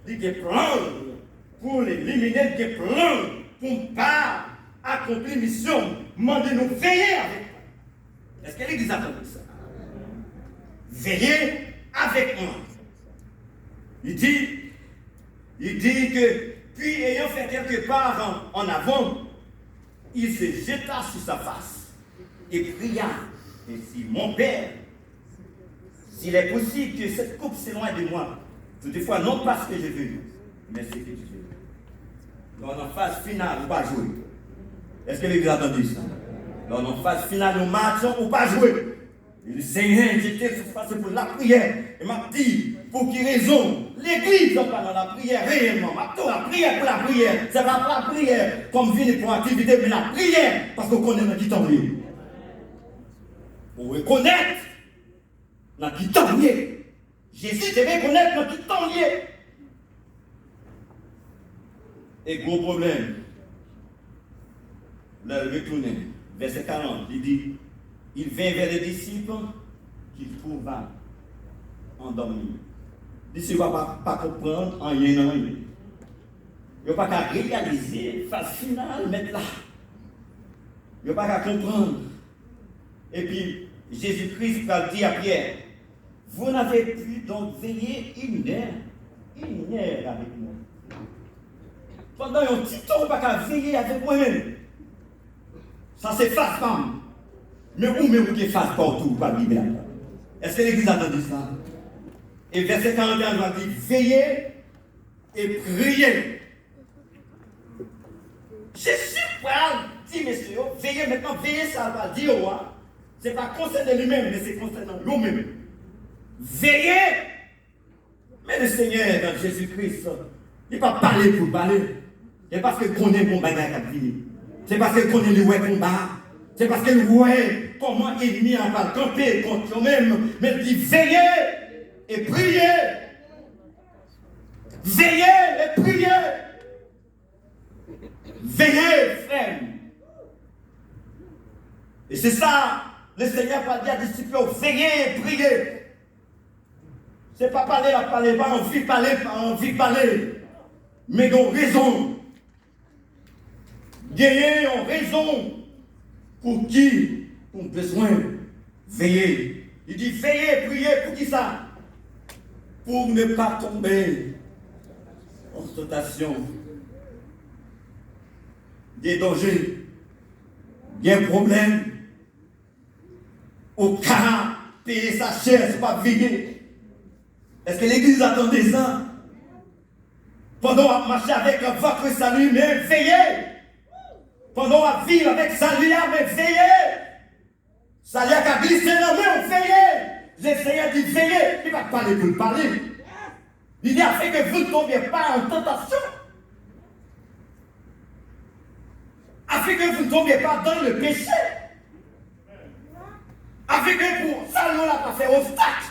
il y a des plans pour l'éliminer, des plans pour ne pas accomplir mission. Demandez-nous veiller avec moi. Est-ce que l'Église attend ça? Veillez avec moi. Il dit que, puis ayant fait quelque part en avant, il se jeta sur sa face et pria ainsi, mon Père, s'il est possible que cette coupe s'éloigne de moi, toutefois non pas ce que je veux, mais ce que tu veux. Dans la phase finale, ou pas jouer. Est-ce que l'Église a entendu ça? Dans la phase finale, nous marchons ou pas jouer. Et le Seigneur, j'étais passé pour la prière. Et m'a dit, pour qui raison? L'Église n'est pas dans la prière réellement. La prière pour la prière. C'est pas la prière comme vie pour activité, mais la prière parce qu'on connaît notre qui t'en est. Pour reconnaître notre qui t'en est. Jésus devait connaître notre qui t'en est. Et gros problème. Là, retourner. Verset 40, il dit, il vint vers les disciples qu'il trouva endormis. Les disciples ne vont pas comprendre en rien. Ils ne vont pas réaliser, phase finale, mettre là. Ils ne vont pas comprendre. Et puis, Jésus-Christ va dire à Pierre, vous n'avez pu donc veiller une heure avec moi. Pendant un petit temps, on ne va pas veiller avec moi-même. Ça, c'est face femme. Mais vous qui face partout, pas de Bible. Est-ce que l'Église a entendu ça? Et verset 41 va dire, veillez et priez. Jésus dit, messieurs, veillez maintenant, veillez, ça va dire au roi. Ce n'est pas concernant lui-même, mais c'est concernant nous-mêmes. Veillez. Mais le Seigneur, dans Jésus-Christ, il ne va pas parler pour parler. C'est parce qu'il connaît mon bagage à prier. C'est parce qu'il connaît le combat. C'est parce qu'il voit comment l'ennemi va camper contre eux-mêmes. Mais il dit veillez et priez. Veillez et priez. Veillez, frère. Et c'est ça, le Seigneur va dire à disciples, veillez et priez. C'est pas parler, pas envie de parler. Mais donc raison. Gagner en raison pour qui ont besoin veiller. Il dit veiller, prier pour qui ça? Pour ne pas tomber en tentation. Des dangers, des problèmes. Au cas payer sa chair, c'est pas veiller. Est-ce que l'Église attendait ça? Pendant à marcher avec votre salut, mais veillez. Pendant à vivre avec salut, mais veillez. Salut a glissé dans le veillez. Le Seigneur dit veillez. Il va parler pour le parler. Il dit afin que vous ne tombiez pas en tentation. Afin que vous ne tombiez pas dans le péché. Afin que pour salut, on n'a pas fait obstacle.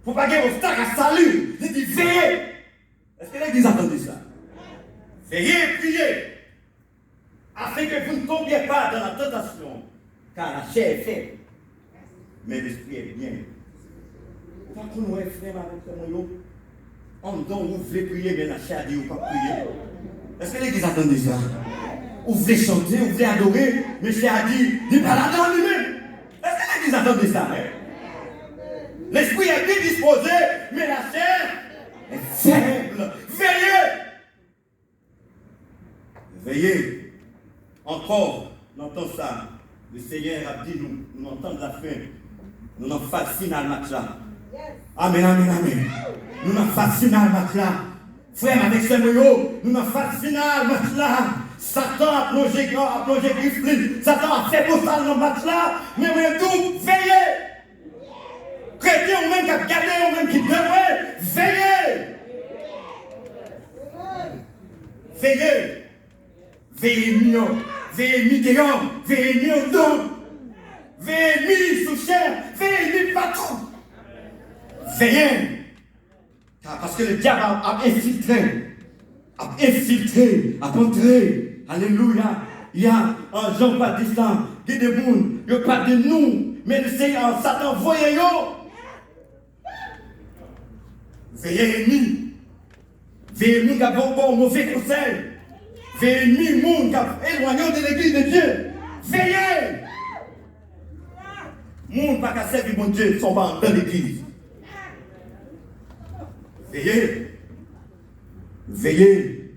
Pour pas gagner obstacle à salut. Il dit veillez. Est-ce que l'Église a entendu ça? Veillez, priez. Afin que vous ne tombiez pas dans la tentation, car la chair est faible, mais l'esprit est bien. Vous ne pouvez pas frère avec ce moyen. En donnant, vous voulez prier, mais la chair dit vous ne pas prier. Est-ce que l'Église a entendu ça? Vous voulez chanter, vous voulez adorer, mais la chair dit pas là dans lui-même. Est-ce que l'Église a entendu ça? L'esprit est bien disposé, mais la chair est faible. Veillez! Veillez! Encore, nous entendons ça. Le Seigneur a dit, nous entendons la fin. Nous n'en phase finale match là. Amen, amen, amen. Nous n'en phase finale match là. Frère, avec ce moyo, nous n'en phase finale match là. Satan a plongé Griffin. Satan a fait beau ça dans le match là. Mais tout, veillez. Chrétiens ou même qui a gardé, ou même qui devrait, veillez. Veillez. Veillez mignon. Veillez Mitéon, veillez Miondon, veillez sous chair, veillez partout. Veillez. Parce que le diable a infiltré, a entré. Alléluia. Il y a un Jean-Baptiste, qui des gens, il n'y a pas de nous, mais le Seigneur, Satan, voyez-vous. Veillez ennemi. Veillez nous qui avons bon mauvais conseil. Veillez nous qui avons éloigné de l'église de Dieu. Veillez. Moun pas qu'à servir mon Dieu, sont pas dans l'église. Veillez. Veillez.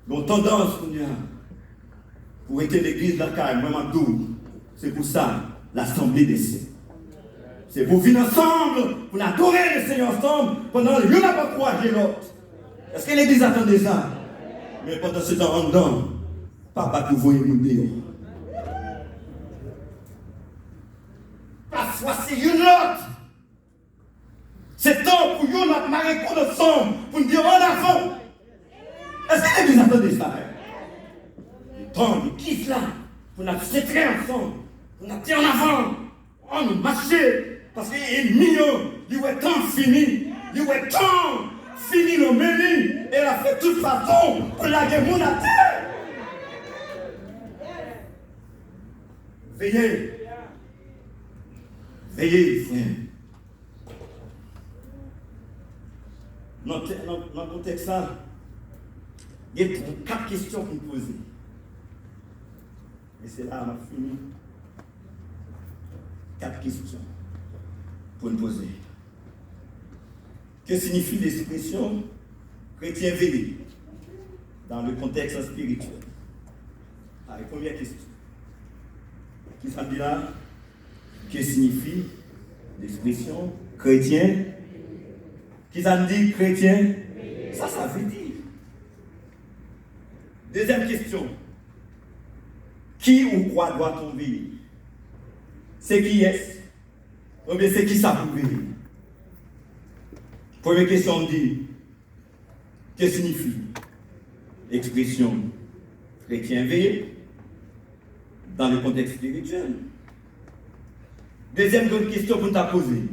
Nos tendances pour être l'église de la caille, moi, c'est pour ça l'assemblée des saints. C'est pour venir ensemble, pour adorer le Seigneur ensemble, pendant que l'un n'a pas croisé l'autre. Est-ce que l'église attendait ça? Mais pendant ce temps en dedans, papa que vous voyez nous dire. Parfois c'est une autre. C'est temps pour nous de marrer ensemble, pour nous dire en avant. Est-ce que l'église attendait ça? Le temps de qui là, pour nous sétrer ensemble, pour nous dire en avant, on nous marcher. Parce qu'il est mignon, il est temps fini, il est temps fini le menu, et il a fait de toute façon pour la guerre à terre. Veillez, veillez, frère. Dans le contexte ça, il y a 4 questions pour me poser. Et c'est là qu'on a fini. 4 questions pour nous poser. Que signifie l'expression chrétien veillé dans le contexte spirituel? Allez, première question. Qui ça dit là? Que signifie l'expression chrétien? Qui ça dit chrétien? Ça veut dire. Deuxième question. Qui ou quoi doit-on veiller? C'est qui est-ce? Ou bien c'est qui ça pour veiller? Première question, on dit, que signifie l'expression chrétien veillé dans le contexte spirituel? Deuxième grande question qu'on t'a posée.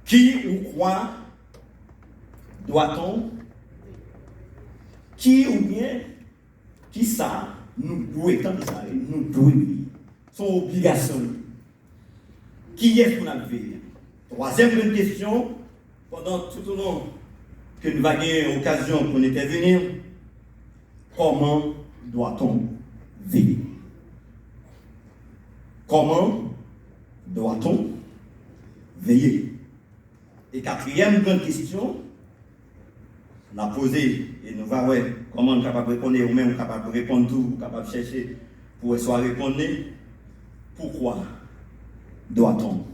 Qui ou quoi doit-on? Qui ou bien qui ça nous doit étendre ça, nous doit son obligation. Qui est-ce qu'on a veillé? Troisième grande question, pendant tout au long que nous avons eu l'occasion pour intervenir, comment doit-on veiller? Comment doit-on veiller? Et quatrième grande question, on a posé, et nous allons voir comment on est capable de répondre, ou même capable de répondre tout, capable de chercher pour soit répondre. Pourquoi doit-on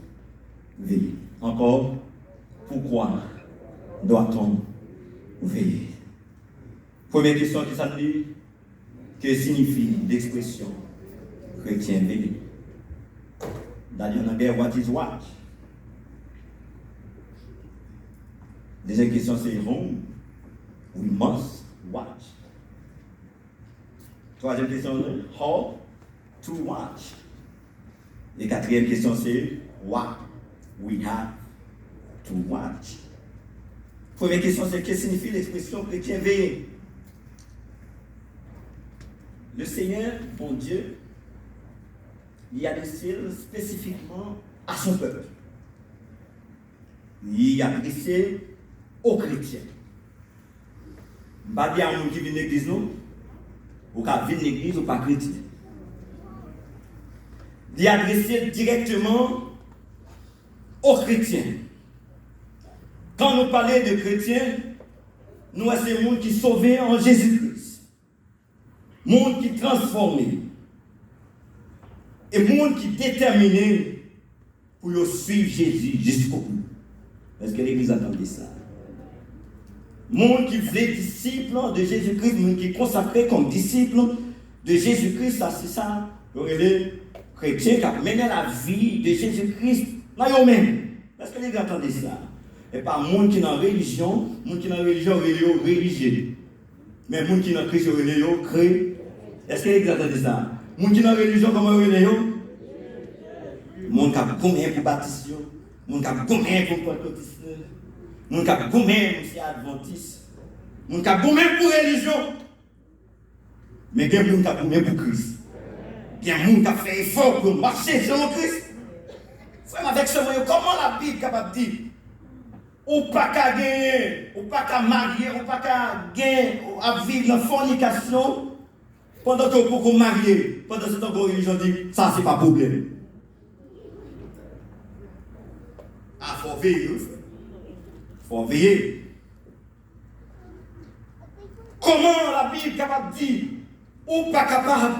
veiller? Encore, pourquoi doit-on veiller? Première question qui ça dit, que signifie l'expression chrétien veiller? D'ailleurs, on a what is watch? Deuxième question, c'est whom we must watch. Troisième question, how to watch. Et quatrième question, c'est what we have to watch. Première question, c'est que signifie l'expression chrétien veiller? Le Seigneur, bon Dieu, il a adressé spécifiquement à son peuple. Il a adressé aux chrétiens. Je ne vais pas dire à un qui vient de l'église, non? Ou qui vient de l'église ou pas chrétien. Il a adressé directement aux chrétiens. Quand nous parlons de chrétiens, nous sommes ces gens qui sont sauvés en Jésus-Christ. Monde qui transformé. Et monde qui déterminé pour suivre Jésus jusqu'au bout. Est-ce que l'Église attendait ça? Monde qui faisait disciple de Jésus-Christ, monde qui est consacré comme disciple de Jésus-Christ, ça c'est ça. Les chrétiens qui ont mené la vie de Jésus-Christ là eux-mêmes. Est-ce que l'Église attendait ça? Et pas monde qui est dans la religion, monde qui est dans la religion religieux. Mais monde qui est dans la religion crée. Est-ce que l'Église attendait ça? Monde qui est dans la religion comme religion? Monde qui a combien pour baptiser? Monde qui a combien pour pentecôtiste? Monde qui a combien pour adventiste? Monde qui a combien pour religion? Mais il y a monde qui a combien pour Christ? Il y a monde qui a fait effort pour marcher selon Christ. Frère, avec ce moyen, comment la Bible est capable de dire ou pas qu'à gagner, ou pas qu'à marier, ou pas qu'à gagner, à vivre dans la fornication, pendant que vous vous mariez, pendant ce temps que la religion dit, ça c'est pas problème. Ah, il faut veiller, il faut veiller. Comment la Bible est capable de dire, ou pas capable,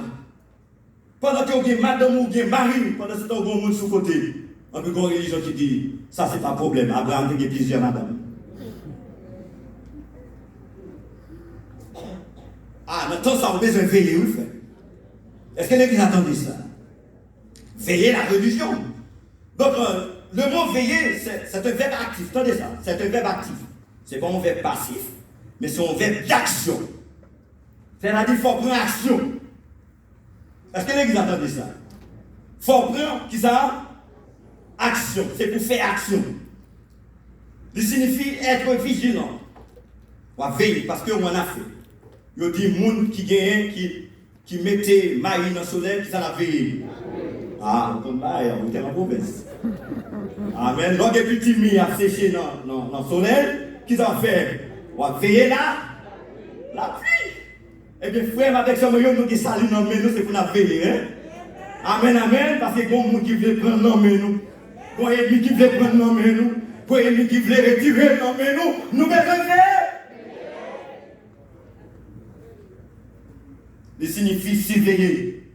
pendant que vous avez madame ou vous mari, pendant ce temps que vous avez un monde sous côté, on peut avoir une religion qui dit, ça c'est pas problème, Abraham a plusieurs madames. Ah, maintenant ça, on a besoin de veiller, oui, frère. Est-ce que l'Église attendait ça? Veiller la religion. Donc, le mot veiller, c'est un verbe actif. Attendez ça, c'est un verbe actif. C'est pas un verbe passif, mais c'est un verbe d'action. C'est-à-dire qu'il faut prendre action. Est-ce que l'Église attendait ça? Il faut prendre, qui ça? Action. C'est pour faire action. Il signifie être vigilant. On va veiller, parce qu'on en a fait. Il y a des gens qui gagnent, qui mettaient Marie dans le soleil, qui s'en a veillé. Ah, on est en province. Amen. Donc, les petits mis à sécher dans le soleil, qu'ils ont fait? On va veiller là, la pluie. Et bien, frère, avec ce moyen, nous qui saluons dans nous, c'est pour nous veiller. Hein? Amen, amen. Parce que il y a des gens qui veulent prendre dans nous. Il y a des gens qui veulent prendre dans nous. Il y a des gens qui veulent retirer dans nous. Nous devons veiller. Il signifie surveiller.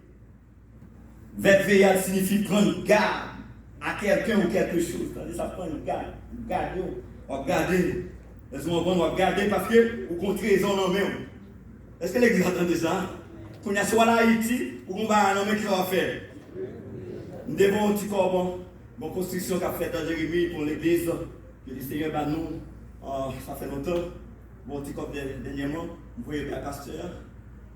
Verbe veiller signifie prendre garde à quelqu'un ou quelque chose. Ça prend garde. Garder. On va garder. On va garder parce que vous comptez trésor dans main. Est-ce que l'Église entend ça? Quand il y a soit Haïti, ou on va un homme qui va faire. Nous devons un petit corps, bon construction qu'a fait dans Jérémie pour l'Église, que le Seigneur va nous, ça fait longtemps, bon petit corps dernièrement, vous voyez le pasteur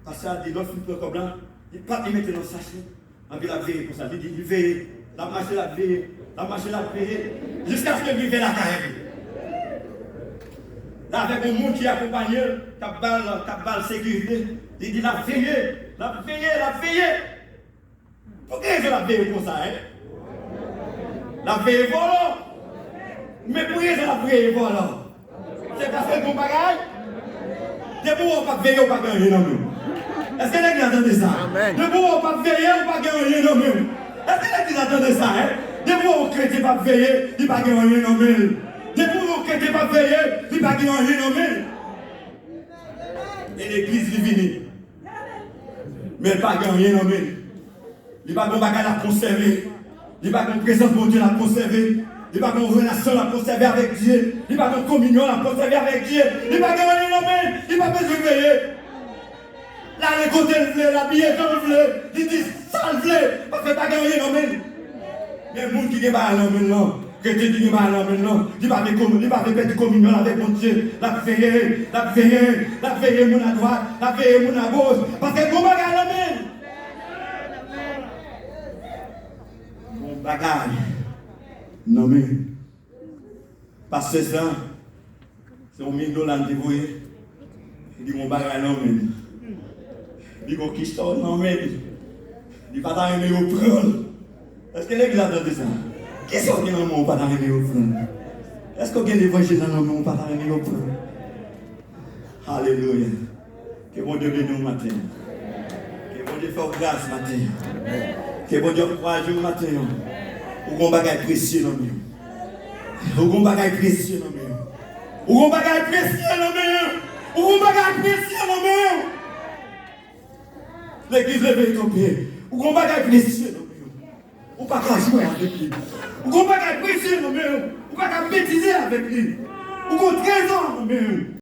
a dit l'offre une peu comme là, il ne peut pas mettre dans le sachet, on va la veiller pour ça, il dit il veille, la marche la veille, jusqu'à ce que vive la carrière. Là, avec un monde qui accompagne, qui a la sécurité, il dit la veiller. Pourquoi ils ont la veille comme ça, hein? La veille voilà. Mais pourquoi ils ont la veille voilà? C'est parce que mon bagage, debout on pas veiller, on pas gagner non plus. Est-ce que l'Église attendait ça? Debout on pas veiller, on pas gagner non plus. Est-ce que l'Église attendait ça, hein? Debout on chrétien pas veiller, il pas gagner non plus. Depuis que tu n'es pas veillé, tu n'as pas gagné non plus. Et l'Église est venue. Mais elle n'a pas gagné non plus. Il n'y a pas de bagage à conserver. Il n'y a pas de présence de Dieu à conserver. Il n'y a pas de relation à conserver avec Dieu. Il n'y a pas de communion à conserver avec Dieu. Il n'y a pas gagné non plus. Il n'y a pas besoin de veiller. Là, les côtés le veulent, la billet le veulent. Ils disent ça le veulent. Parce que tu n'as pas gagné non plus. Mais les gens qui ne pas non plus, non. Que tu dis maintenant, il va faire communion avec mon Dieu, la veiller mon à droite, la veiller mon à gauche, parce que mon bagage la main. Mon bagage, non mais, parce que ça, c'est un $1000 dévoué, il dit mon bagage non mais, il dit mon quichton non mais, il va pas aimer au prendre. Est-ce que l'Église a entendu ça? Qu'est-ce qu'on a dans le monde pas d'arriver au front? Est-ce qu'on a des évangiles dans le monde pas d'arriver au front? Alléluia. Que bon Dieu bénisse nous matin. Que bon Dieu fasse grâce matin. Que bon Dieu croise nous matin. Ou qu'on bagaille précieux dans nous. Ou qu'on bagaille précieux dans nous. Ou qu'on bagaille précieux dans nous. Ou qu'on bagaille précieux dans nous. L'Église lève ton pied. Ou qu'on bagaille précieux dans nous. Ou pas qu'à jouer avec lui. Ou qu'on pas qu'à précieux dans nous. Ou pas qu'à bêtiser avec lui. Ou qu'on trésor dans nous.